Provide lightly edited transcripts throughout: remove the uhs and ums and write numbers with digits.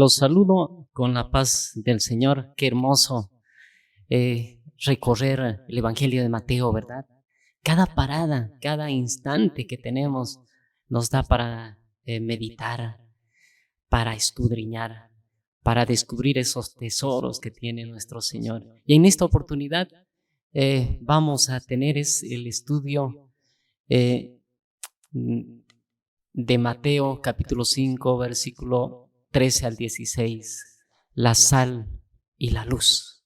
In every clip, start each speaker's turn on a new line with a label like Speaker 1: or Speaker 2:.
Speaker 1: Los saludo con la paz del Señor. Qué hermoso recorrer el Evangelio de Mateo, ¿verdad? Cada parada, cada instante que tenemos nos da para meditar, para escudriñar, para descubrir esos tesoros que tiene nuestro Señor. Y en esta oportunidad vamos a tener el estudio de Mateo capítulo 5, versículo 13 al 16, la sal y la luz.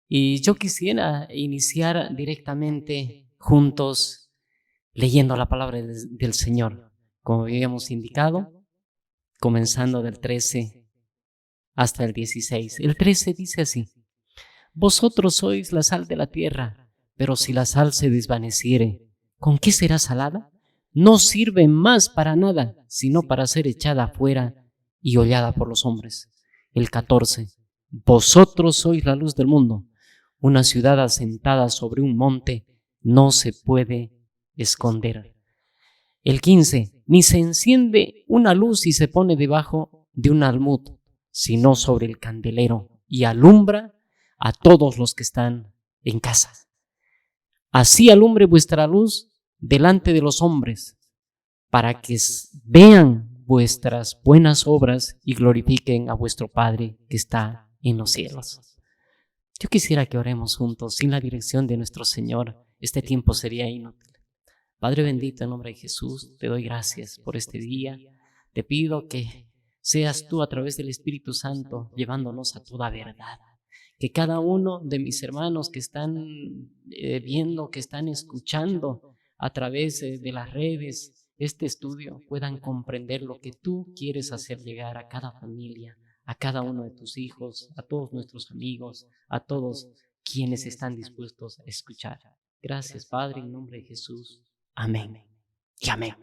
Speaker 1: Y yo quisiera iniciar directamente juntos leyendo la palabra del Señor, como habíamos indicado, comenzando del 13 hasta el 16. El 13 dice así: vosotros sois la sal de la tierra, pero si la sal se desvaneciere, ¿con qué será salada? No sirve más para nada, sino para ser echada afuera y hollada por los hombres. El 14, vosotros sois la luz del mundo. Una ciudad asentada sobre un monte no se puede esconder. El 15, ni se enciende una luz y se pone debajo de un almud, sino sobre el candelero, y alumbra a todos los que están en casa. Así alumbre vuestra luz delante de los hombres, para que vean vuestras buenas obras y glorifiquen a vuestro Padre que está en los cielos. Yo quisiera que oremos juntos. Sin la dirección de nuestro Señor, este tiempo sería inútil. Padre bendito, en nombre de Jesús, te doy gracias por este día. Te pido que seas tú a través del Espíritu Santo llevándonos a toda verdad. Que cada uno de mis hermanos que están viendo, que están escuchando a través de las redes este estudio, puedan comprender lo que tú quieres hacer llegar a cada familia, a cada uno de tus hijos, a todos nuestros amigos, a todos quienes están dispuestos a escuchar. Gracias, Padre, en nombre de Jesús. Amén y amén.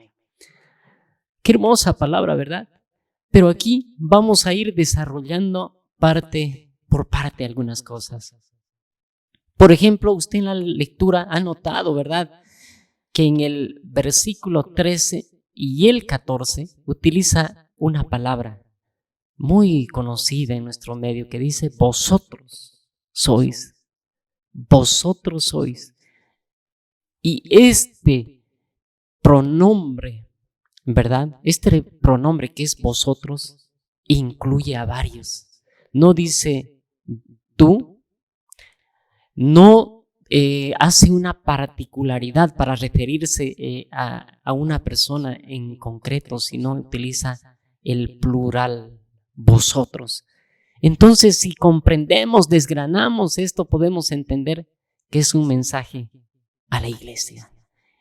Speaker 1: Qué hermosa palabra, ¿verdad? Pero aquí vamos a ir desarrollando parte por parte algunas cosas. Por ejemplo, usted en la lectura ha notado, ¿verdad?, que en el versículo 13 y el 14 utiliza una palabra muy conocida en nuestro medio que dice vosotros sois. Vosotros sois. Y este pronombre, ¿verdad? Este pronombre que es vosotros incluye a varios. No dice tú, no hace una particularidad para referirse a una persona en concreto, sino utiliza el plural, vosotros. Entonces, si comprendemos, desgranamos esto, podemos entender que es un mensaje a la iglesia.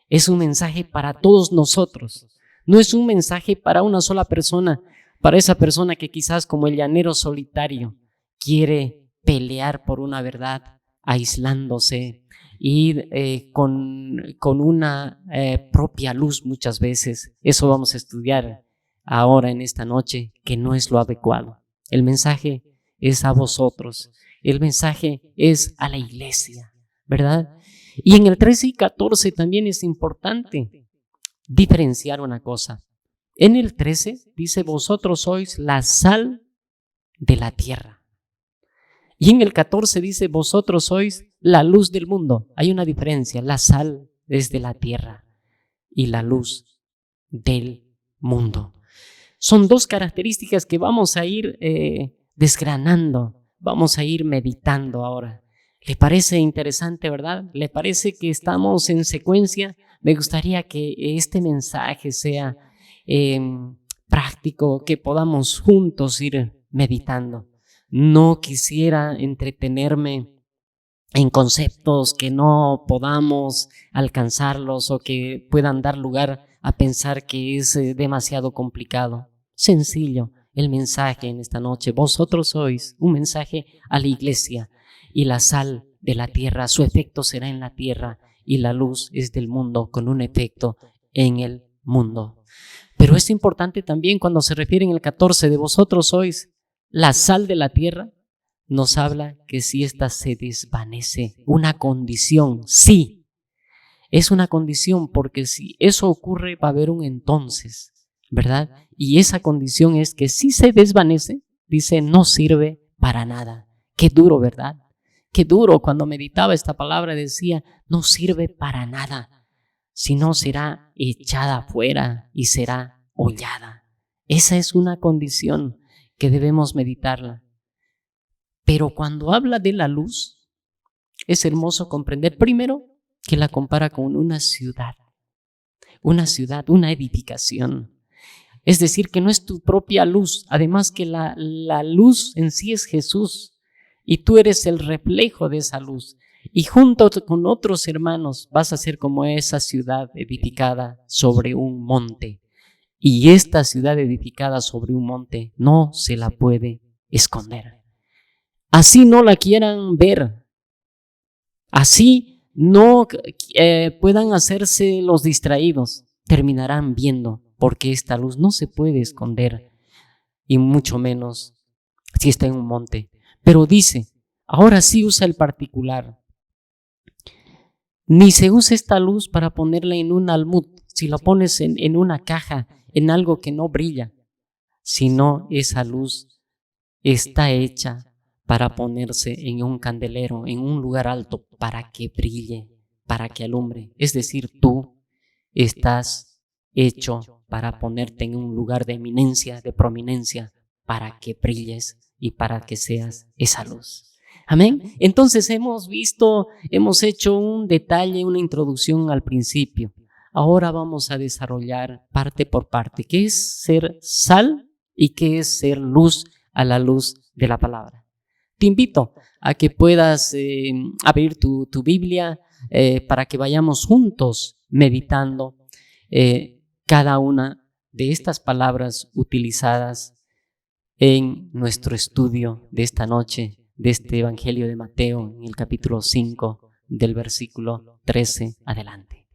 Speaker 1: Es un mensaje para todos nosotros. No es un mensaje para una sola persona, para esa persona que quizás como el llanero solitario quiere pelear por una verdad, aislándose y con una propia luz muchas veces. Eso vamos a estudiar ahora en esta noche, que no es lo adecuado. El mensaje es a vosotros, el mensaje es a la iglesia, ¿verdad? Y en el 13 y 14 también es importante diferenciar una cosa. En el 13 dice, vosotros sois la sal de la tierra. Y en el 14 dice, vosotros sois la luz del mundo. Hay una diferencia, la sal es de la tierra y la luz del mundo. Son dos características que vamos a ir desgranando, vamos a ir meditando ahora. ¿Le parece interesante, verdad? ¿Le parece que estamos en secuencia? Me gustaría que este mensaje sea práctico, que podamos juntos ir meditando. No quisiera entretenerme en conceptos que no podamos alcanzarlos o que puedan dar lugar a pensar que es demasiado complicado. Sencillo, el mensaje en esta noche. Vosotros sois un mensaje a la iglesia y la sal de la tierra. Su efecto será en la tierra y la luz es del mundo con un efecto en el mundo. Pero es importante también cuando se refiere en el 14 de vosotros sois la sal de la tierra, nos habla que si ésta se desvanece, una condición, sí, es una condición, porque si eso ocurre va a haber un entonces, ¿verdad? Y esa condición es que si se desvanece, dice, no sirve para nada. Qué duro, ¿verdad? Qué duro. Cuando meditaba esta palabra decía, no sirve para nada, sino será echada afuera y será hollada. Esa es una condición que debemos meditarla. Pero cuando habla de la luz, es hermoso comprender primero que la compara con una ciudad, una edificación. Es decir, que no es tu propia luz, además que la luz en sí es Jesús y tú eres el reflejo de esa luz. Y junto con otros hermanos vas a ser como esa ciudad edificada sobre un monte. Y esta ciudad edificada sobre un monte no se la puede esconder. Así no la quieran ver, así no puedan hacerse los distraídos, terminarán viendo, porque esta luz no se puede esconder, y mucho menos si está en un monte. Pero dice, ahora sí usa el particular. Ni se usa esta luz para ponerla en un almud, si la pones en una caja, en algo que no brilla, sino esa luz está hecha para ponerse en un candelero, en un lugar alto, para que brille, para que alumbre. Es decir, tú estás hecho para ponerte en un lugar de eminencia, de prominencia, para que brilles y para que seas esa luz. Amén. Entonces hemos hecho un detalle, una introducción al principio. Ahora vamos a desarrollar parte por parte. ¿Qué es ser sal y qué es ser luz a la luz de la palabra? Te invito a que puedas abrir tu Biblia para que vayamos juntos meditando cada una de estas palabras utilizadas en nuestro estudio de esta noche, de este Evangelio de Mateo, en el capítulo 5, del versículo 13 adelante.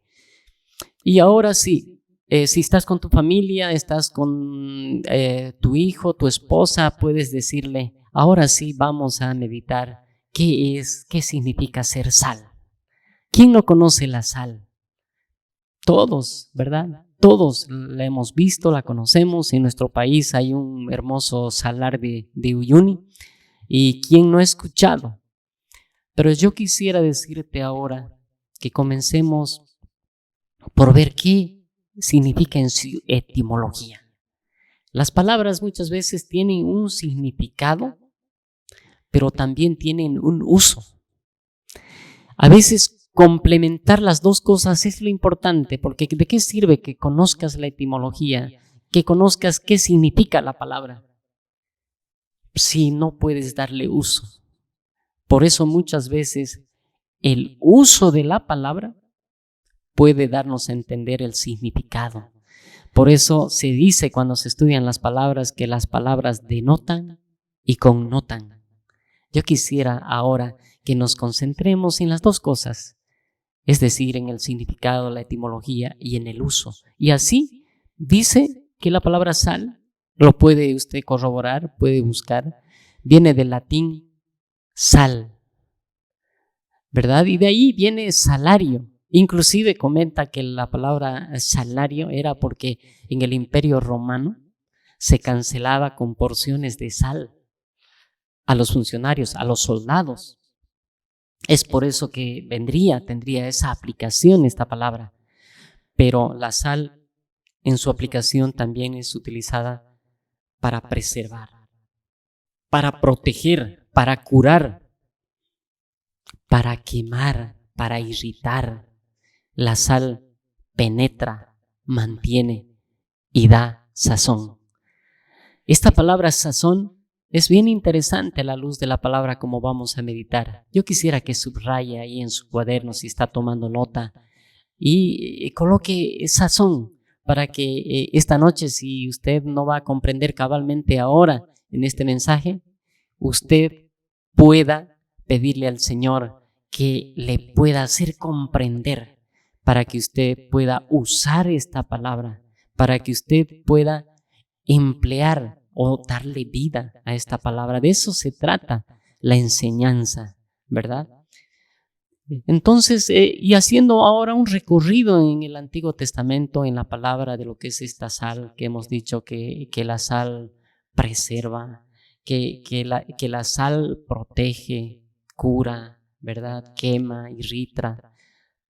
Speaker 1: Y ahora sí, si estás con tu familia, estás con tu hijo, tu esposa, puedes decirle, ahora sí vamos a meditar qué significa ser sal. ¿Quién no conoce la sal? Todos, ¿verdad? Todos la hemos visto, la conocemos. En nuestro país hay un hermoso salar de Uyuni. ¿Y quién no ha escuchado? Pero yo quisiera decirte ahora que comencemos por ver qué significa en su etimología. Las palabras muchas veces tienen un significado, pero también tienen un uso. A veces complementar las dos cosas es lo importante, porque ¿de qué sirve que conozcas la etimología, que conozcas qué significa la palabra, si no puedes darle uso? Por eso muchas veces el uso de la palabra puede darnos a entender el significado. Por eso se dice cuando se estudian las palabras que las palabras denotan y connotan. Yo quisiera ahora que nos concentremos en las dos cosas, es decir, en el significado, la etimología y en el uso. Y así dice que la palabra sal, lo puede usted corroborar, puede buscar, viene del latín sal, ¿verdad? Y de ahí viene salario. Inclusive comenta que la palabra salario era porque en el Imperio Romano se cancelaba con porciones de sal a los funcionarios, a los soldados. Es por eso que tendría esa aplicación esta palabra. Pero la sal en su aplicación también es utilizada para preservar, para proteger, para curar, para quemar, para irritar. La sal penetra, mantiene y da sazón. Esta palabra sazón es bien interesante a la luz de la palabra como vamos a meditar. Yo quisiera que subraye ahí en su cuaderno si está tomando nota y coloque sazón para que esta noche, si usted no va a comprender cabalmente ahora en este mensaje, usted pueda pedirle al Señor que le pueda hacer comprender, para que usted pueda usar esta palabra, para que usted pueda emplear o darle vida a esta palabra. De eso se trata la enseñanza, ¿verdad? Entonces, y haciendo ahora un recorrido en el Antiguo Testamento, en la palabra de lo que es esta sal, que hemos dicho que la sal preserva, que la sal protege, cura, ¿verdad? Quema, irrita,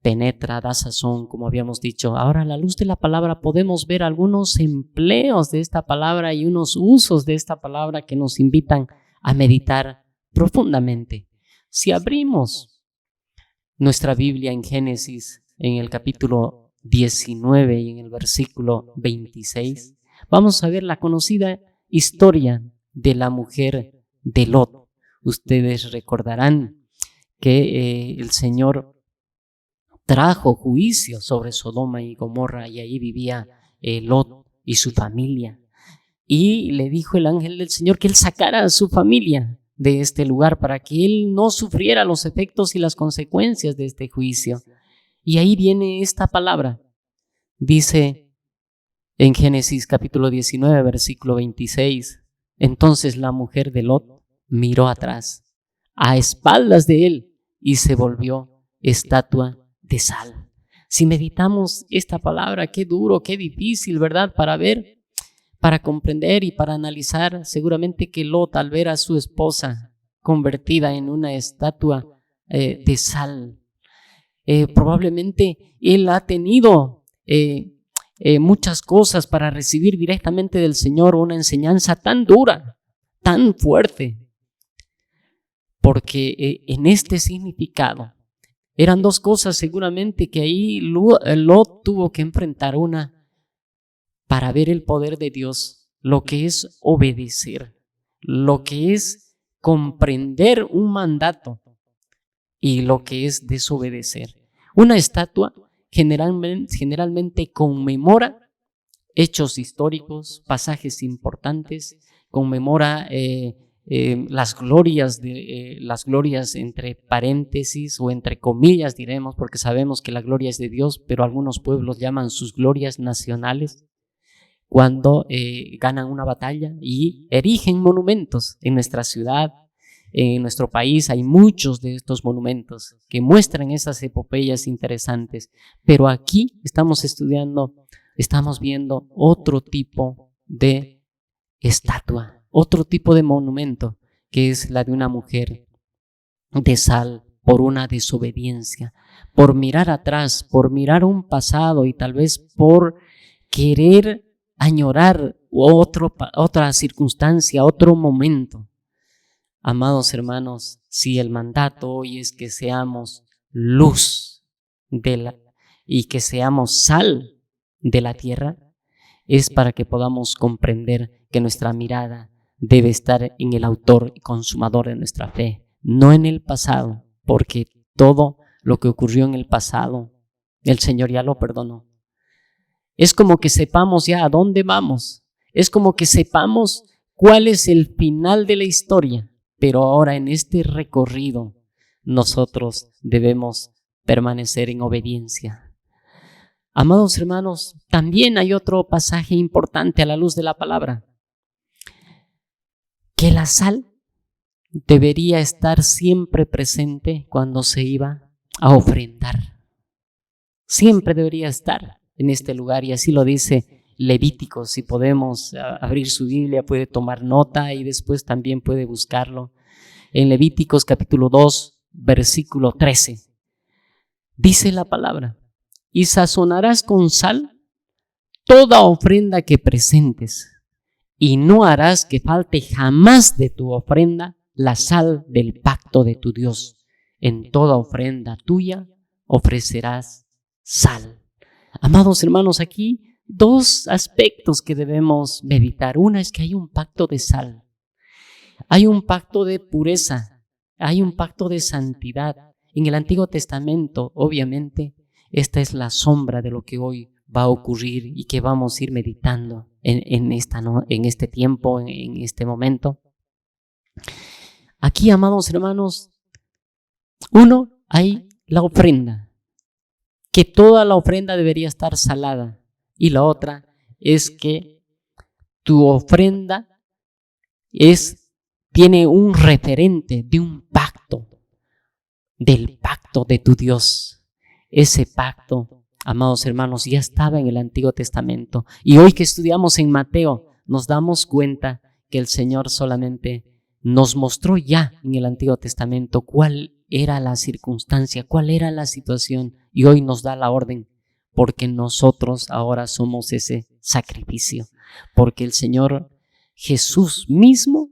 Speaker 1: penetra, da sazón, como habíamos dicho. Ahora, a la luz de la palabra, podemos ver algunos empleos de esta palabra y unos usos de esta palabra que nos invitan a meditar profundamente. Si abrimos nuestra Biblia en Génesis, en el capítulo 19 y en el versículo 26, vamos a ver la conocida historia de la mujer de Lot. Ustedes recordarán que el Señor trajo juicio sobre Sodoma y Gomorra, y ahí vivía Lot y su familia. Y le dijo el ángel del Señor que él sacara a su familia de este lugar para que él no sufriera los efectos y las consecuencias de este juicio. Y ahí viene esta palabra. Dice en Génesis capítulo 19, versículo 26, entonces la mujer de Lot miró atrás, a espaldas de él, y se volvió estatua de sal. Si meditamos esta palabra, qué duro, qué difícil, ¿verdad? Para ver, para comprender y para analizar. Seguramente que Lot, al ver a su esposa convertida en una estatua de sal, probablemente él ha tenido muchas cosas para recibir directamente del Señor, una enseñanza tan dura, tan fuerte, porque en este significado eran dos cosas seguramente que ahí Lot tuvo que enfrentar. Una, para ver el poder de Dios, lo que es obedecer, lo que es comprender un mandato y lo que es desobedecer. Una estatua generalmente conmemora hechos históricos, pasajes importantes, conmemora las glorias entre paréntesis o entre comillas diremos, porque sabemos que la gloria es de Dios, pero algunos pueblos llaman sus glorias nacionales cuando ganan una batalla y erigen monumentos. En nuestra ciudad, en nuestro país, hay muchos de estos monumentos que muestran esas epopeyas interesantes, pero aquí estamos viendo otro tipo de estatua, otro tipo de monumento, que es la de una mujer de sal por una desobediencia, por mirar atrás, por mirar un pasado y tal vez por querer añorar otra circunstancia, otro momento. Amados hermanos, si el mandato hoy es que seamos luz y que seamos sal de la tierra, es para que podamos comprender que nuestra mirada debe estar en el autor y consumador de nuestra fe, no en el pasado, porque todo lo que ocurrió en el pasado, el Señor ya lo perdonó. Es como que sepamos ya a dónde vamos, es como que sepamos cuál es el final de la historia, pero ahora en este recorrido nosotros debemos permanecer en obediencia. Amados hermanos, también hay otro pasaje importante a la luz de la palabra, que la sal debería estar siempre presente cuando se iba a ofrendar. Siempre debería estar en este lugar, y así lo dice Levíticos. Si podemos abrir su Biblia, puede tomar nota y después también puede buscarlo. En Levíticos capítulo 2, versículo 13, dice la palabra: y sazonarás con sal toda ofrenda que presentes, y no harás que falte jamás de tu ofrenda la sal del pacto de tu Dios. En toda ofrenda tuya ofrecerás sal. Amados hermanos, aquí dos aspectos que debemos meditar. Una es que hay un pacto de sal, hay un pacto de pureza, hay un pacto de santidad. En el Antiguo Testamento, obviamente, esta es la sombra de lo que hoy va a ocurrir y que vamos a ir meditando en este tiempo, en este momento. Aquí, amados hermanos, uno, hay la ofrenda, que toda la ofrenda debería estar salada, y la otra es que tu ofrenda tiene un referente de un pacto, del pacto de tu Dios. Ese pacto, amados hermanos, ya estaba en el Antiguo Testamento, y hoy que estudiamos en Mateo nos damos cuenta que el Señor solamente nos mostró ya en el Antiguo Testamento cuál era la circunstancia, cuál era la situación, y hoy nos da la orden, porque nosotros ahora somos ese sacrificio, porque el Señor Jesús mismo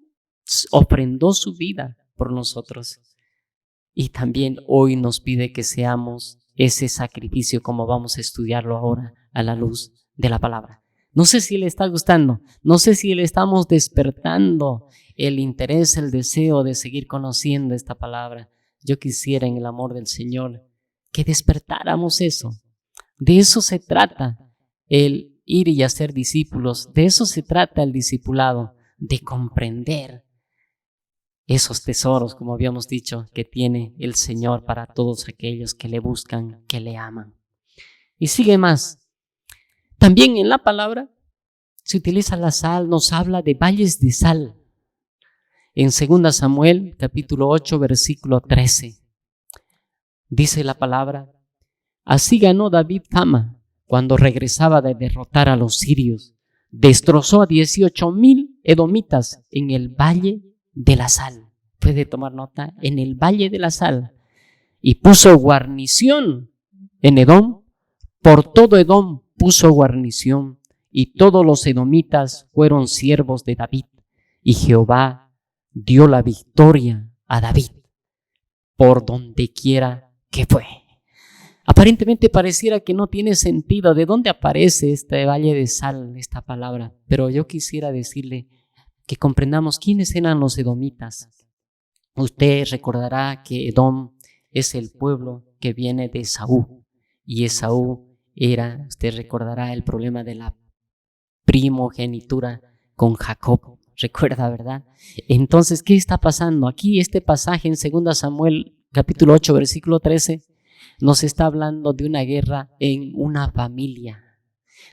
Speaker 1: ofrendó su vida por nosotros, y también hoy nos pide que seamos ese sacrificio, como vamos a estudiarlo ahora a la luz de la palabra. No sé si le está gustando, no sé si le estamos despertando el interés, el deseo de seguir conociendo esta palabra. Yo quisiera, en el amor del Señor, que despertáramos eso. De eso se trata el ir y hacer discípulos, de eso se trata el discipulado, de comprender esos tesoros, como habíamos dicho, que tiene el Señor para todos aquellos que le buscan, que le aman. Y sigue más. También en la palabra se utiliza la sal, nos habla de valles de sal. En 2 Samuel, capítulo 8, versículo 13, dice la palabra: así ganó David fama cuando regresaba de derrotar a los sirios. Destrozó a 18,000 edomitas en el valle de la sal. Puede tomar nota, en el valle de la sal. Y puso guarnición en Edom, por todo Edom puso guarnición, y todos los edomitas fueron siervos de David, y Jehová dio la victoria a David por donde quiera que fue. Aparentemente pareciera que no tiene sentido de dónde aparece este valle de sal, esta palabra, pero yo quisiera decirle que comprendamos quiénes eran los edomitas. Usted recordará que Edom es el pueblo que viene de Esaú, y Esaú era, usted recordará, el problema de la primogenitura con Jacob. Recuerda, ¿verdad? Entonces, ¿qué está pasando? Aquí este pasaje en 2 Samuel, capítulo 8, versículo 13, nos está hablando de una guerra en una familia.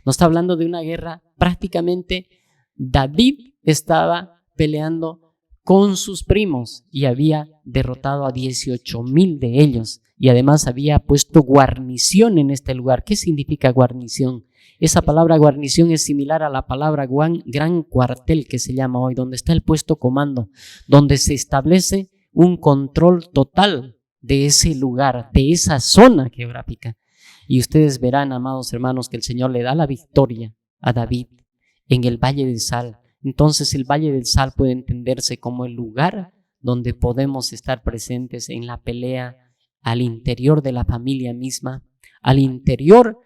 Speaker 1: Nos está hablando de una guerra, prácticamente David estaba peleando con sus primos y había derrotado a 18,000 de ellos, y además había puesto guarnición en este lugar. ¿Qué significa guarnición? Esa palabra guarnición es similar a la palabra gran cuartel, que se llama hoy, donde está el puesto comando, donde se establece un control total de ese lugar, de esa zona geográfica. Y ustedes verán, amados hermanos, que el Señor le da la victoria a David en el Valle de Sal. Entonces el Valle del Sal puede entenderse como el lugar donde podemos estar presentes en la pelea al interior de la familia misma, al interior.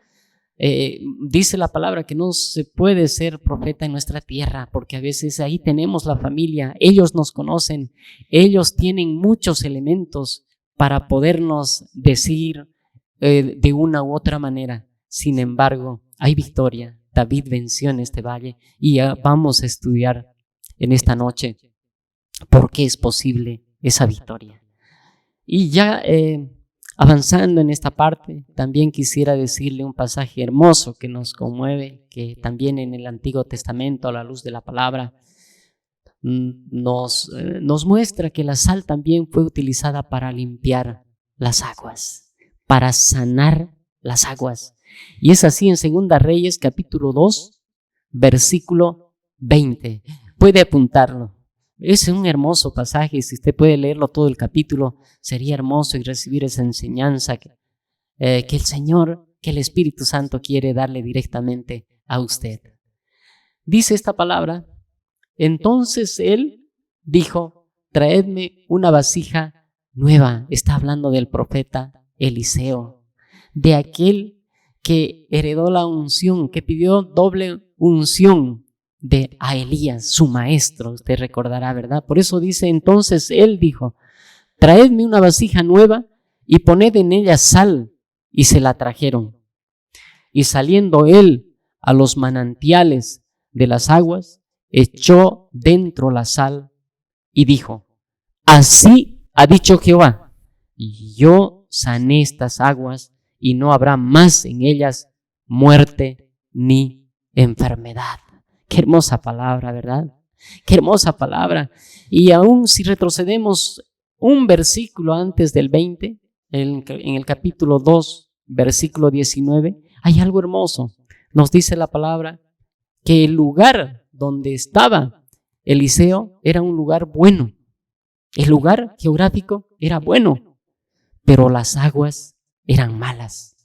Speaker 1: Dice la palabra que no se puede ser profeta en nuestra tierra, porque a veces ahí tenemos la familia, ellos nos conocen, ellos tienen muchos elementos para podernos decir de una u otra manera. Sin embargo, hay victoria. David venció en este valle, y vamos a estudiar en esta noche por qué es posible esa victoria. Y ya avanzando en esta parte, también quisiera decirle un pasaje hermoso que nos conmueve, que también en el Antiguo Testamento, a la luz de la palabra, nos muestra que la sal también fue utilizada para limpiar las aguas, para sanar las aguas. Y es así en 2 Reyes, capítulo 2, versículo 20. Puede apuntarlo. Es un hermoso pasaje. Si usted puede leerlo todo el capítulo, sería hermoso, y recibir esa enseñanza que el Señor, que el Espíritu Santo quiere darle directamente a usted. Dice esta palabra: entonces él dijo: traedme una vasija nueva. Está hablando del profeta Eliseo, de aquel que heredó la unción, que pidió doble unción a Elías, su maestro. Usted recordará, ¿verdad? Por eso dice: entonces él dijo: traedme una vasija nueva y poned en ella sal. Y se la trajeron. Y saliendo él a los manantiales de las aguas, echó dentro la sal y dijo: así ha dicho Jehová, yo sané estas aguas, y no habrá más en ellas muerte ni enfermedad. Qué hermosa palabra, ¿verdad? Qué hermosa palabra. Y aún si retrocedemos un versículo antes del 20, en el capítulo 2, versículo 19, hay algo hermoso. Nos dice la palabra que el lugar donde estaba Eliseo era un lugar bueno. El lugar geográfico era bueno, pero las aguas eran malas.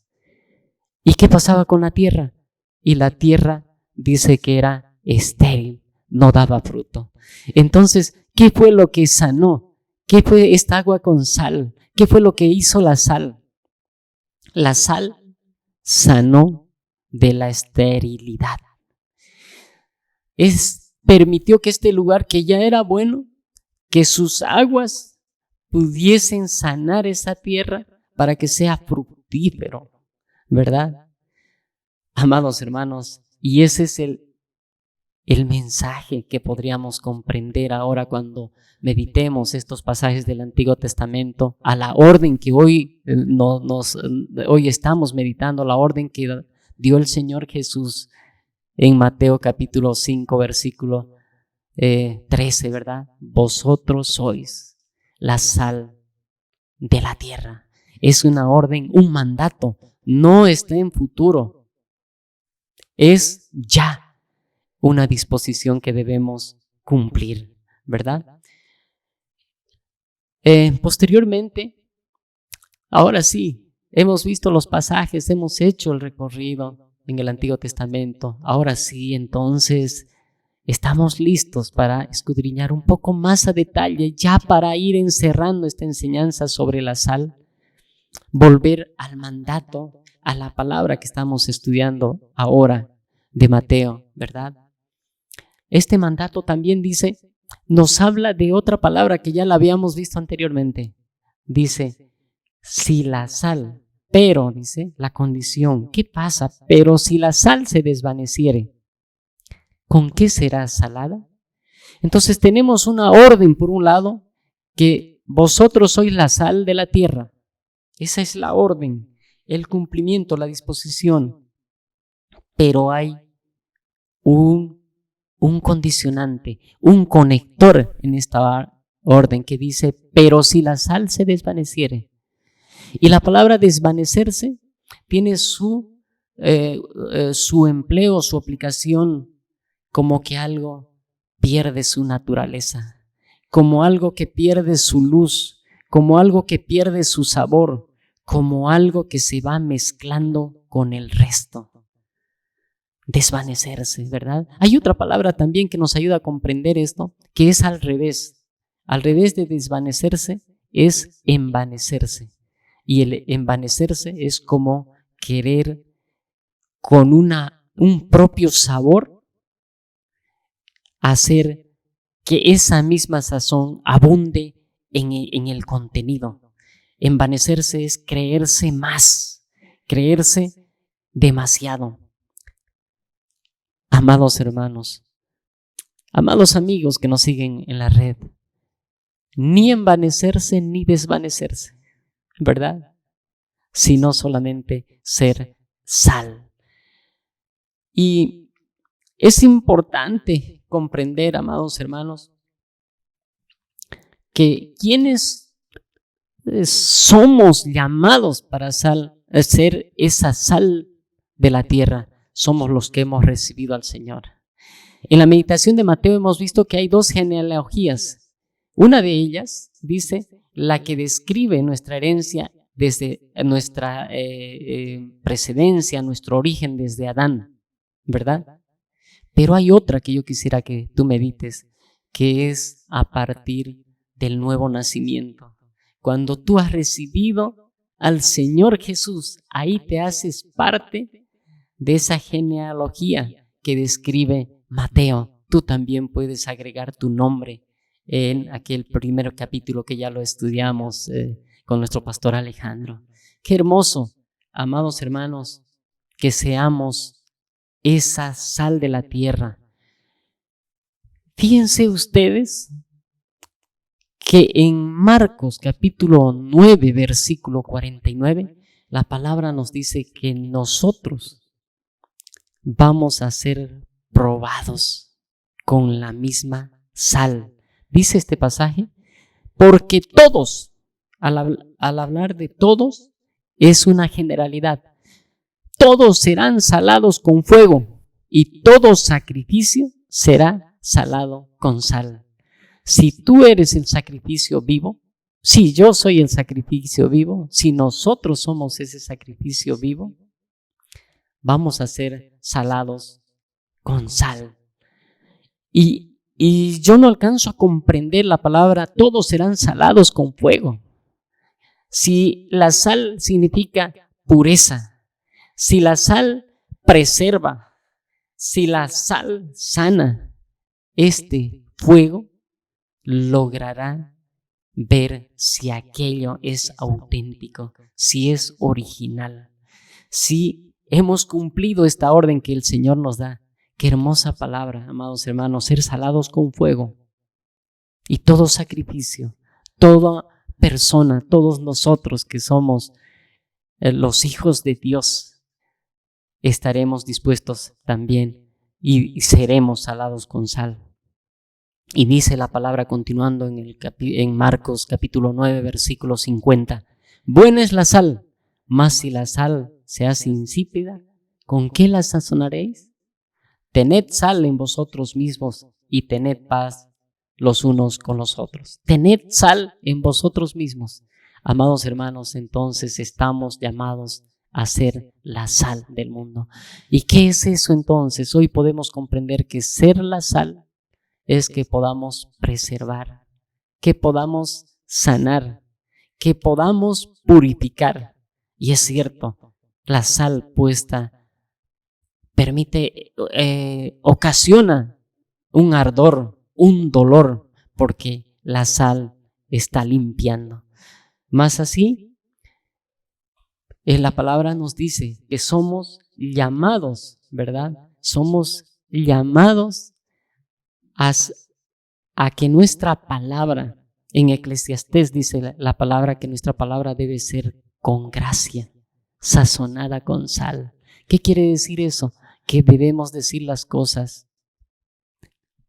Speaker 1: ¿Y qué pasaba con la tierra? Y la tierra dice que era estéril, no daba fruto. Entonces, ¿qué fue lo que sanó? ¿Qué fue esta agua con sal? ¿Qué fue lo que hizo la sal? La sal sanó de la esterilidad. Permitió que este lugar que ya era bueno, que sus aguas pudiesen sanar esa tierra para que sea fructífero, ¿verdad? Amados hermanos, y ese es el mensaje que podríamos comprender ahora cuando meditemos estos pasajes del Antiguo Testamento, a la orden que hoy estamos meditando, la orden que dio el Señor Jesús en Mateo capítulo 5, versículo 13, ¿verdad? Vosotros sois la sal de la tierra. Es una orden, un mandato, no está en futuro, es ya una disposición que debemos cumplir, ¿verdad? Posteriormente, ahora sí, hemos visto los pasajes, hemos hecho el recorrido en el Antiguo Testamento. Ahora sí, entonces, estamos listos para escudriñar un poco más a detalle, ya para ir encerrando esta enseñanza sobre la sal, volver al mandato, a la palabra que estamos estudiando ahora de Mateo, ¿verdad? Este mandato también dice, nos habla de otra palabra que ya la habíamos visto anteriormente. Dice, si la sal, pero, dice, la condición, ¿qué pasa? Pero si la sal se desvaneciere, ¿con qué será salada? Entonces tenemos una orden, por un lado, que vosotros sois la sal de la tierra. Esa es la orden, el cumplimiento, la disposición. Pero hay un condicionante, un conector en esta orden que dice, pero si la sal se desvaneciere. Y la palabra desvanecerse tiene su empleo, su aplicación, como que algo pierde su naturaleza, como algo que pierde su luz, como algo que pierde su sabor, como algo que se va mezclando con el resto. Desvanecerse, ¿verdad? Hay otra palabra también que nos ayuda a comprender esto, que es al revés. Al revés de desvanecerse es envanecerse. Y el envanecerse es como querer con un propio sabor hacer que esa misma sazón abunde en el contenido. Envanecerse es creerse más, creerse demasiado. Amados hermanos, amados amigos que nos siguen en la red, ni envanecerse ni desvanecerse, ¿verdad? Sino solamente ser sal. Y es importante comprender, amados hermanos, que quienes somos llamados para ser esa sal de la tierra, somos los que hemos recibido al Señor. En la meditación de Mateo hemos visto que hay dos genealogías. Una de ellas dice la que describe nuestra herencia desde nuestra precedencia, nuestro origen desde Adán, ¿verdad? Pero hay otra que yo quisiera que tú medites, que es a partir del nuevo nacimiento. Cuando tú has recibido al Señor Jesús, ahí te haces parte de esa genealogía que describe Mateo. Tú también puedes agregar tu nombre en aquel primer capítulo que ya lo estudiamos con nuestro pastor Alejandro. Qué hermoso, amados hermanos, que seamos esa sal de la tierra. Fíjense ustedes que en Marcos capítulo 9, versículo 49, la palabra nos dice que nosotros vamos a ser probados con la misma sal. Dice este pasaje, porque todos, al hablar de todos, es una generalidad. Todos serán salados con fuego y todo sacrificio será salado con sal. Si tú eres el sacrificio vivo, si yo soy el sacrificio vivo, si nosotros somos ese sacrificio vivo, vamos a ser salados con sal. Y yo no alcanzo a comprender la palabra, todos serán salados con fuego. Si la sal significa pureza, si la sal preserva, si la sal sana, este fuego logrará ver si aquello es auténtico, si es original, si hemos cumplido esta orden que el Señor nos da. Qué hermosa palabra, amados hermanos, ser salados con fuego. Y todo sacrificio, toda persona, todos nosotros que somos los hijos de Dios, estaremos dispuestos también y seremos salados con sal. Y dice la palabra continuando en Marcos capítulo 9, versículo 50. Buena es la sal, mas si la sal se hace insípida, ¿con qué la sazonaréis? Tened sal en vosotros mismos y tened paz los unos con los otros. Tened sal en vosotros mismos. Amados hermanos, entonces estamos llamados a ser la sal del mundo. ¿Y qué es eso entonces? Hoy podemos comprender que ser la sal es que podamos preservar, que podamos sanar, que podamos purificar. Y es cierto, la sal puesta permite, ocasiona un ardor, un dolor, porque la sal está limpiando. Más así, la palabra nos dice que somos llamados, ¿verdad? Somos llamados a que nuestra palabra, en Eclesiastés dice la palabra que nuestra palabra debe ser con gracia, sazonada con sal. ¿Qué quiere decir eso? Que debemos decir las cosas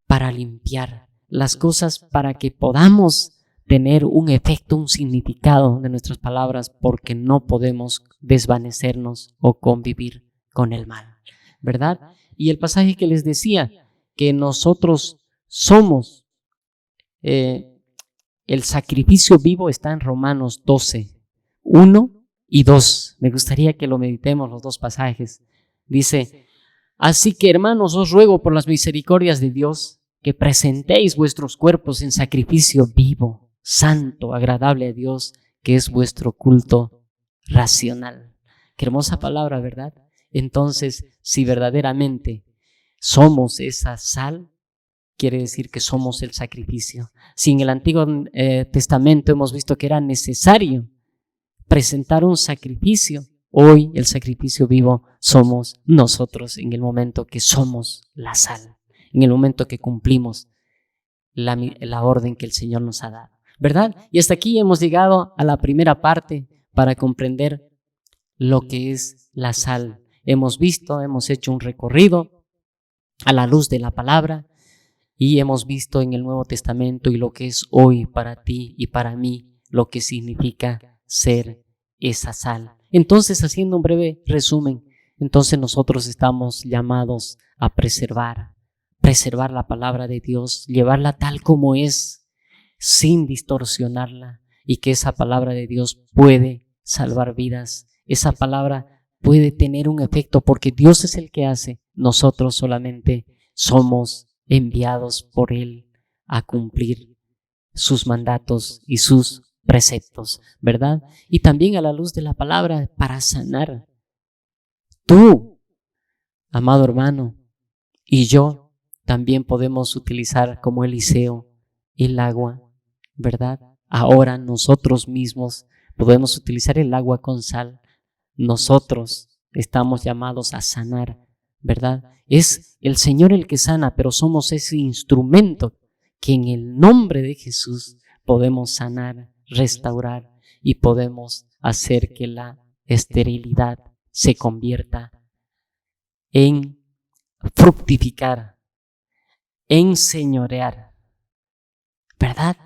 Speaker 1: para limpiar, las cosas para que podamos tener un efecto, un significado de nuestras palabras, porque no podemos desvanecernos o convivir con el mal, ¿verdad? Y el pasaje que les decía, que nosotros somos el sacrificio vivo, está en Romanos 12, 1 y 2. Me gustaría que lo meditemos los dos pasajes. Dice: así que, hermanos, os ruego por las misericordias de Dios que presentéis vuestros cuerpos en sacrificio vivo, santo, agradable a Dios, que es vuestro culto racional. Qué hermosa palabra, ¿verdad? Entonces, si verdaderamente somos esa sal, quiere decir que somos el sacrificio. Si en el Antiguo Testamento hemos visto que era necesario presentar un sacrificio, hoy el sacrificio vivo somos nosotros en el momento que somos la sal, en el momento que cumplimos la orden que el Señor nos ha dado, ¿verdad? Y hasta aquí hemos llegado a la primera parte para comprender lo que es la sal. Hemos visto, hemos hecho un recorrido a la luz de la palabra y hemos visto en el Nuevo Testamento y lo que es hoy para ti y para mí, lo que significa ser esa sal. Entonces, haciendo un breve resumen, entonces nosotros estamos llamados a preservar la palabra de Dios, llevarla tal como es, sin distorsionarla, y que esa palabra de Dios puede salvar vidas. Esa palabra puede tener un efecto porque Dios es el que hace. Nosotros solamente somos enviados por Él a cumplir sus mandatos y sus preceptos, ¿verdad? Y también a la luz de la palabra para sanar. Tú, amado hermano, y yo también podemos utilizar como Eliseo el agua, ¿verdad? Ahora nosotros mismos podemos utilizar el agua con sal. Nosotros estamos llamados a sanar, ¿verdad? Es el Señor el que sana, pero somos ese instrumento que en el nombre de Jesús podemos sanar, restaurar y podemos hacer que la esterilidad se convierta en fructificar, en señorear, ¿verdad?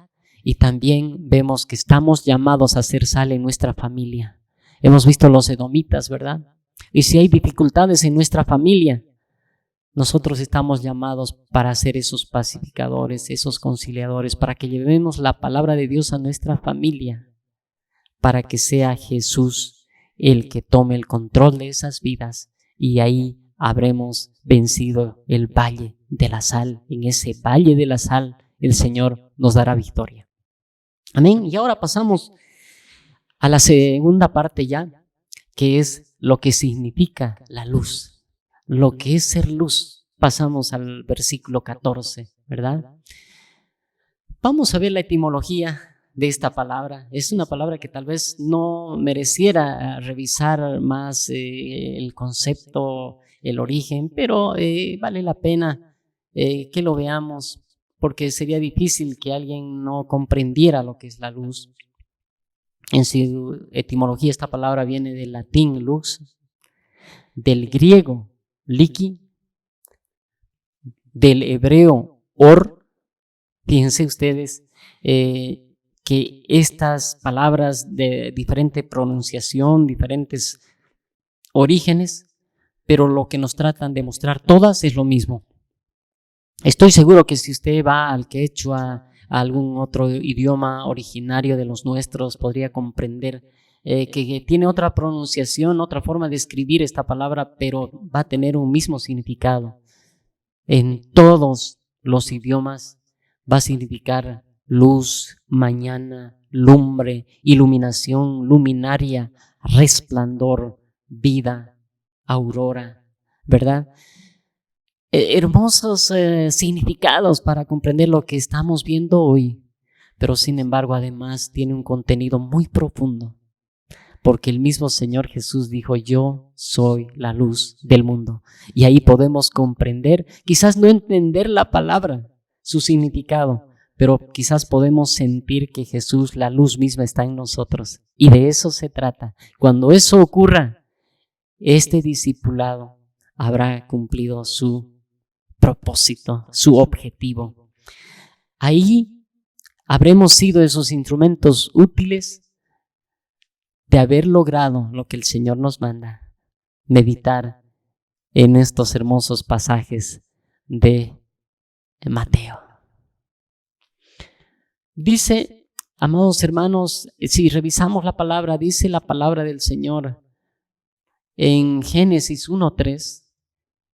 Speaker 1: Y también vemos que estamos llamados a hacer sal en nuestra familia. Hemos visto los edomitas, ¿verdad? Y si hay dificultades en nuestra familia, nosotros estamos llamados para ser esos pacificadores, esos conciliadores, para que llevemos la palabra de Dios a nuestra familia, para que sea Jesús el que tome el control de esas vidas, y ahí habremos vencido el valle de la sal. En ese valle de la sal el Señor nos dará victoria. Amén. Y ahora pasamos a la segunda parte ya, que es lo que significa la luz. Lo que es ser luz. Pasamos al versículo 14, ¿verdad? Vamos a ver la etimología de esta palabra. Es una palabra que tal vez no mereciera revisar más el concepto, el origen, pero vale la pena que lo veamos, porque sería difícil que alguien no comprendiera lo que es la luz. En su etimología esta palabra viene del latín lux, del griego liki, del hebreo or. Fíjense ustedes que estas palabras de diferente pronunciación, diferentes orígenes, pero lo que nos tratan de mostrar todas es lo mismo. Estoy seguro que si usted va al quechua, a algún otro idioma originario de los nuestros, podría comprender que tiene otra pronunciación, otra forma de escribir esta palabra, pero va a tener un mismo significado. En todos los idiomas va a significar luz, mañana, lumbre, iluminación, luminaria, resplandor, vida, aurora, ¿verdad? Hermosos significados para comprender lo que estamos viendo hoy, pero sin embargo además tiene un contenido muy profundo, porque el mismo Señor Jesús dijo: yo soy la luz del mundo. Y ahí podemos comprender, quizás no entender la palabra, su significado, pero quizás podemos sentir que Jesús, la luz misma, está en nosotros. Y de eso se trata. Cuando eso ocurra, este discipulado habrá cumplido su propósito, su objetivo. Ahí habremos sido esos instrumentos útiles de haber logrado lo que el Señor nos manda: meditar en estos hermosos pasajes de Mateo. Dice, amados hermanos, si revisamos la palabra, dice la palabra del Señor en Génesis 1:3,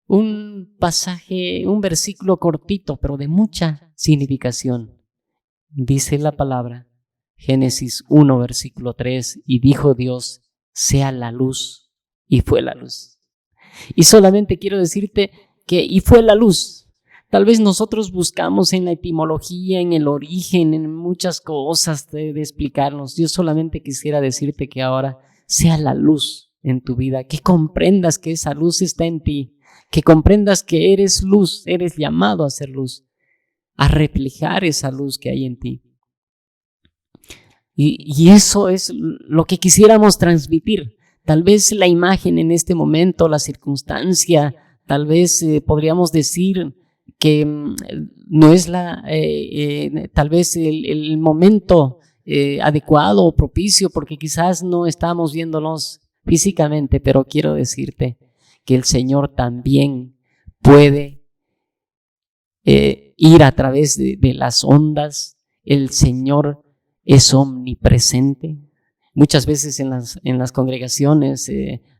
Speaker 1: un pasaje, un versículo cortito, pero de mucha significación. Dice la palabra, Génesis 1, versículo 3, y dijo Dios: sea la luz, y fue la luz. Y solamente quiero decirte que y fue la luz. Tal vez nosotros buscamos en la etimología, en el origen, en muchas cosas de explicarnos. Yo solamente quisiera decirte que ahora sea la luz en tu vida, que comprendas que esa luz está en ti, que comprendas que eres luz, eres llamado a ser luz, a reflejar esa luz que hay en ti. Y eso es lo que quisiéramos transmitir. Tal vez la imagen en este momento, la circunstancia, tal vez podríamos decir que no es tal vez el momento adecuado o propicio, porque quizás no estamos viéndonos físicamente, pero quiero decirte que el Señor también puede ir a través de las ondas. El Señor es omnipresente. Muchas veces en las congregaciones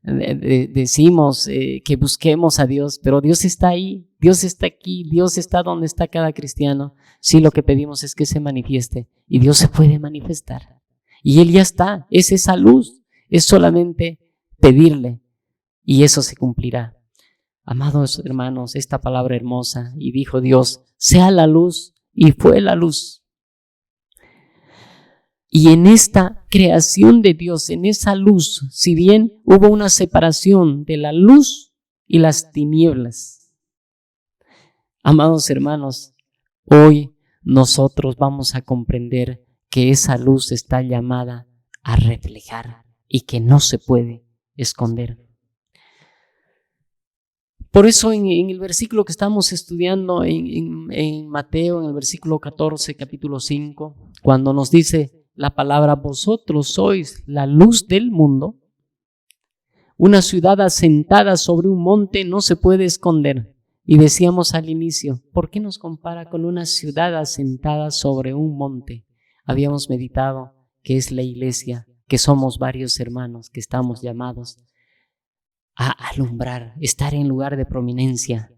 Speaker 1: decimos que busquemos a Dios, pero Dios está ahí, Dios está aquí, Dios está donde está cada cristiano. Sí, lo que pedimos es que se manifieste, y Dios se puede manifestar. Y Él ya está, es esa luz, es solamente pedirle y eso se cumplirá. Amados hermanos, esta palabra hermosa, y dijo Dios: sea la luz, y fue la luz. Y en esta creación de Dios, en esa luz, si bien hubo una separación de la luz y las tinieblas, amados hermanos, hoy nosotros vamos a comprender que esa luz está llamada a reflejar y que no se puede esconder. Por eso en el versículo que estamos estudiando en Mateo, en el versículo 14, capítulo 5, cuando nos dice la palabra: vosotros sois la luz del mundo, una ciudad asentada sobre un monte no se puede esconder. Y decíamos al inicio, ¿por qué nos compara con una ciudad asentada sobre un monte? Habíamos meditado que es la iglesia, que somos varios hermanos, que estamos llamados a alumbrar, estar en lugar de prominencia.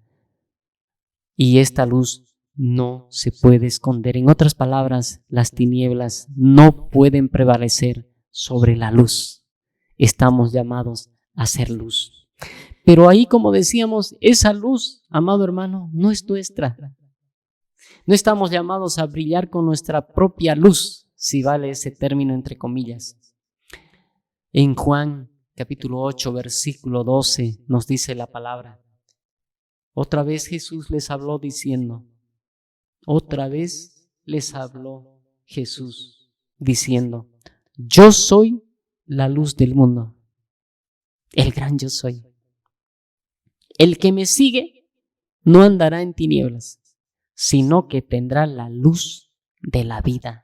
Speaker 1: Y esta luz no se puede esconder. En otras palabras, las tinieblas no pueden prevalecer sobre la luz. Estamos llamados a ser luz. Pero ahí, como decíamos, esa luz, amado hermano, no es nuestra. No estamos llamados a brillar con nuestra propia luz, si vale ese término entre comillas. En Juan capítulo 8, versículo 12, nos dice la palabra. Otra vez Jesús les habló diciendo, yo soy la luz del mundo, el gran yo soy. El que me sigue no andará en tinieblas, sino que tendrá la luz de la vida.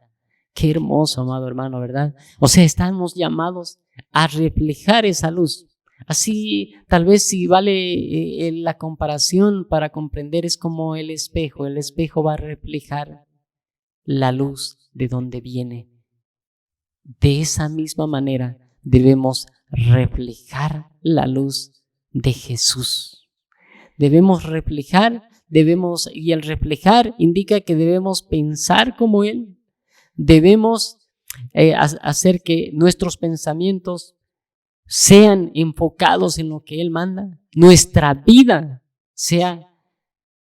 Speaker 1: Qué hermoso, amado hermano, ¿verdad? O sea, estamos llamados a reflejar esa luz. Así, tal vez si vale la comparación para comprender, es como el espejo. El espejo va a reflejar la luz de donde viene. De esa misma manera debemos reflejar la luz de Jesús. Debemos reflejar, y el reflejar indica que debemos pensar como Él. Debemos hacer que nuestros pensamientos sean enfocados en lo que Él manda. Nuestra vida sea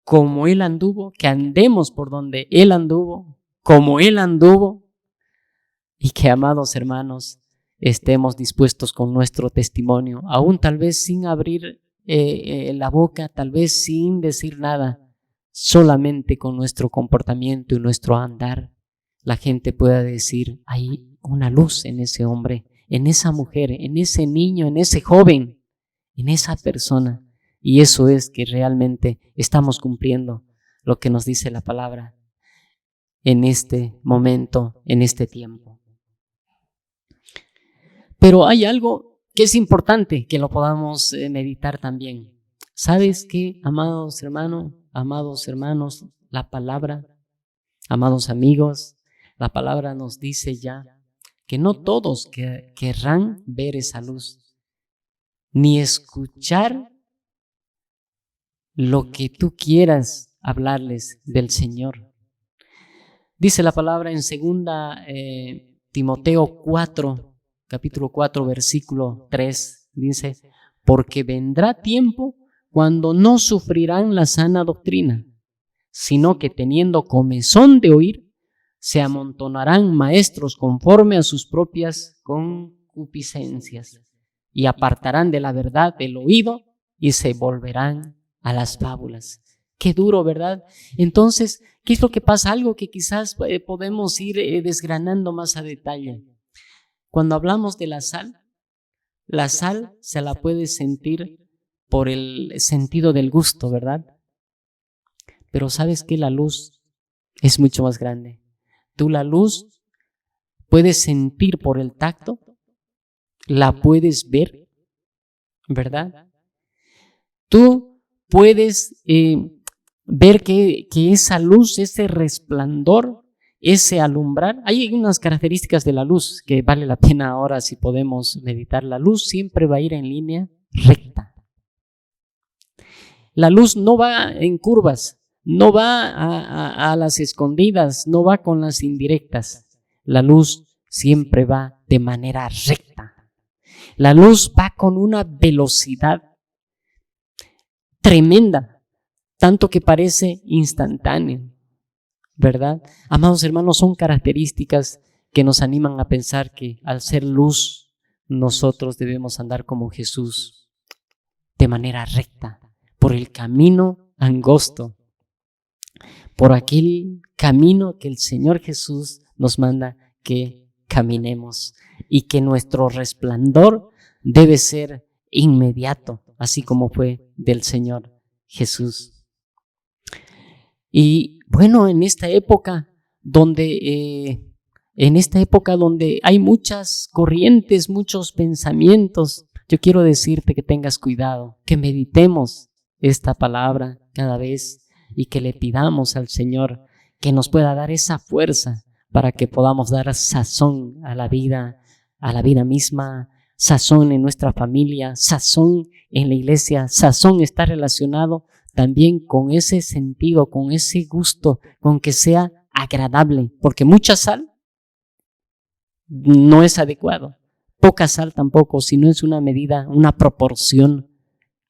Speaker 1: como Él anduvo, que andemos por donde Él anduvo, como Él anduvo, y que, amados hermanos, estemos dispuestos con nuestro testimonio, aún tal vez sin abrir la boca, tal vez sin decir nada, solamente con nuestro comportamiento y nuestro andar, la gente pueda decir, hay una luz en ese hombre, en esa mujer, en ese niño, en ese joven, en esa persona. Y eso es que realmente estamos cumpliendo lo que nos dice la palabra en este momento, en este tiempo. Pero hay algo que es importante que lo podamos meditar también. ¿Sabes qué, amados hermanos, la palabra, amados amigos, la palabra nos dice ya que no todos querrán ver esa luz, ni escuchar lo que tú quieras hablarles del Señor. Dice la palabra en 2 Timoteo 4, capítulo 4, versículo 3, dice, porque vendrá tiempo cuando no sufrirán la sana doctrina, sino que teniendo comezón de oír, se amontonarán maestros conforme a sus propias concupiscencias y apartarán de la verdad el oído y se volverán a las fábulas. Qué duro, ¿verdad? Entonces, ¿qué es lo que pasa? Algo que quizás podemos ir desgranando más a detalle. Cuando hablamos de la sal se la puede sentir por el sentido del gusto, ¿verdad? Pero ¿sabes qué? La luz es mucho más grande. Tú la luz puedes sentir por el tacto, la puedes ver, ¿verdad? Tú puedes ver que esa luz, ese resplandor, ese alumbrar, hay unas características de la luz que vale la pena ahora si podemos meditar. La luz siempre va a ir en línea recta. La luz no va en curvas. No va a las escondidas, no va con las indirectas. La luz siempre va de manera recta. La luz va con una velocidad tremenda, tanto que parece instantáneo, ¿verdad? Amados hermanos, son características que nos animan a pensar que al ser luz, nosotros debemos andar como Jesús, de manera recta, por el camino angosto, por aquel camino que el Señor Jesús nos manda que caminemos, y que nuestro resplandor debe ser inmediato, así como fue del Señor Jesús. Y bueno, en esta época donde hay muchas corrientes, muchos pensamientos, yo quiero decirte que tengas cuidado, que meditemos esta palabra cada vez y que le pidamos al Señor que nos pueda dar esa fuerza para que podamos dar sazón a la vida misma, sazón en nuestra familia, sazón en la iglesia, sazón está relacionado también con ese sentido, con ese gusto, con que sea agradable, porque mucha sal no es adecuado, poca sal tampoco, si no es una medida, una proporción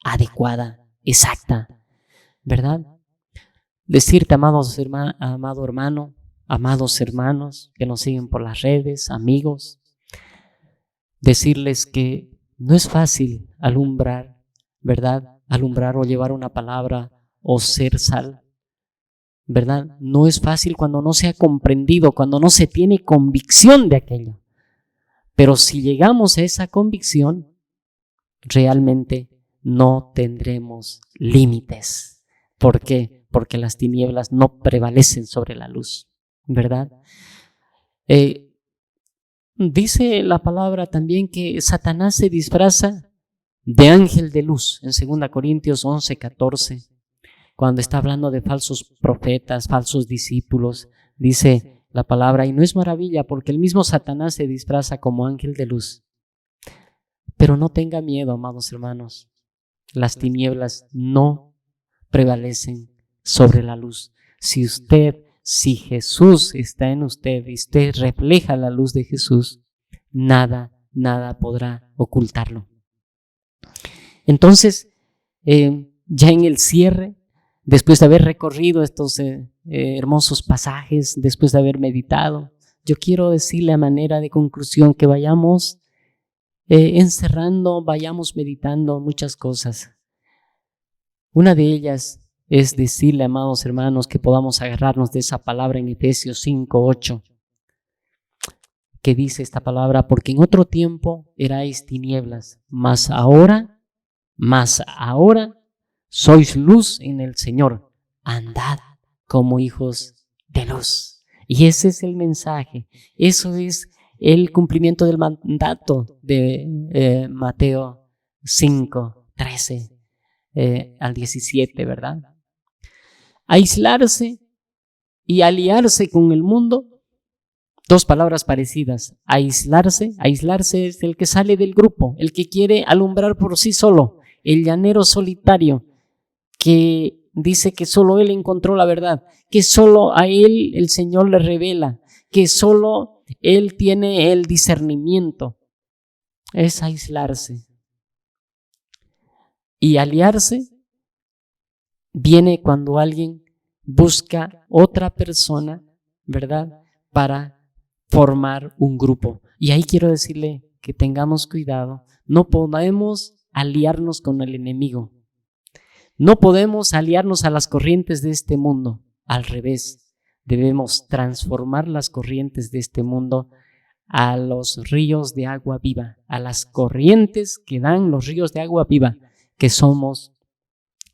Speaker 1: adecuada, exacta, ¿verdad? Decirte, amado hermano, amados hermanos que nos siguen por las redes, amigos, decirles que no es fácil alumbrar, ¿verdad? Alumbrar o llevar una palabra o ser sal, ¿verdad? No es fácil cuando no se ha comprendido, cuando no se tiene convicción de aquello. Pero si llegamos a esa convicción, realmente no tendremos límites. ¿Por qué? Porque las tinieblas no prevalecen sobre la luz, ¿verdad? Dice la palabra también que Satanás se disfraza de ángel de luz en 2 Corintios 11:14, cuando está hablando de falsos profetas, falsos discípulos, dice la palabra, y no es maravilla porque el mismo Satanás se disfraza como ángel de luz. Pero no tenga miedo, amados hermanos, las tinieblas no prevalecen sobre la luz. Si Jesús está en usted y usted refleja la luz de Jesús, nada podrá ocultarlo. Entonces, ya en el cierre, después de haber recorrido estos hermosos pasajes, después de haber meditado, yo quiero decirle a manera de conclusión que vayamos encerrando, vayamos meditando muchas cosas. Una de ellas es decirle, amados hermanos, que podamos agarrarnos de esa palabra en Efesios 5:8, que dice esta palabra, porque en otro tiempo erais tinieblas, mas ahora sois luz en el Señor, andad como hijos de luz. Y ese es el mensaje, eso es el cumplimiento del mandato de Mateo 5:13 al 17, ¿verdad? Aislarse y aliarse con el mundo, dos palabras parecidas. Aislarse es el que sale del grupo, el que quiere alumbrar por sí solo, el llanero solitario, que dice que solo él encontró la verdad, que solo a él el Señor le revela, que solo él tiene el discernimiento. Es aislarse. Y aliarse viene cuando alguien busca otra persona, ¿verdad?, para formar un grupo. Y ahí quiero decirle que tengamos cuidado. No podemos aliarnos con el enemigo. No podemos aliarnos a las corrientes de este mundo. Al revés, debemos transformar las corrientes de este mundo a los ríos de agua viva, a las corrientes que dan los ríos de agua viva, que somos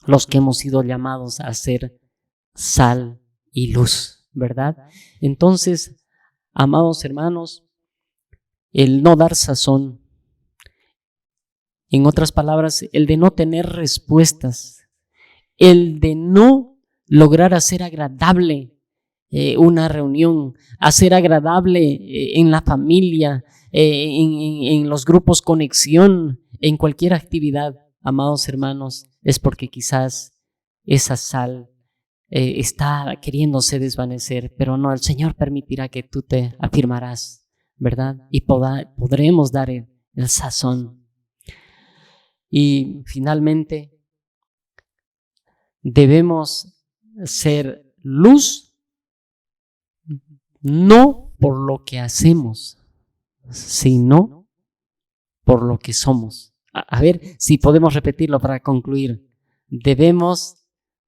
Speaker 1: los que hemos sido llamados a ser sal y luz, ¿verdad? Entonces, amados hermanos, el no dar sazón, en otras palabras, el de no tener respuestas, el de no lograr hacer agradable una reunión, hacer agradable en la familia, en los grupos conexión, en cualquier actividad, amados hermanos, es porque quizás esa sal está queriéndose desvanecer, pero no, el Señor permitirá que tú te afirmarás, ¿verdad? Y podremos dar el sazón. Y finalmente, debemos ser luz, no por lo que hacemos, sino por lo que somos. A ver si podemos repetirlo para concluir. Debemos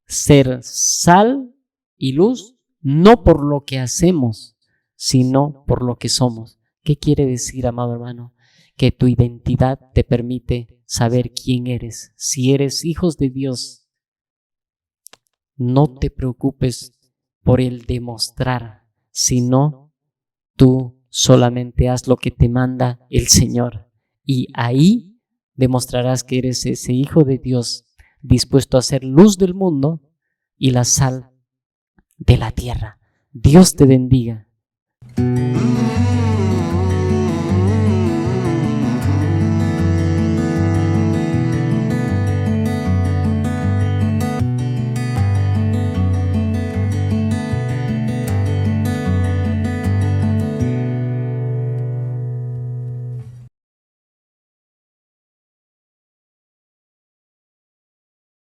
Speaker 1: ser sal y luz, no por lo que hacemos, sino por lo que somos. ¿Qué quiere decir, amado hermano? Que tu identidad te permite saber quién eres. Si eres hijos de Dios, no te preocupes por el demostrar, sino tú solamente haz lo que te manda el Señor. Y ahí demostrarás que eres ese hijo de Dios, dispuesto a ser luz del mundo y la sal de la tierra. Dios te bendiga.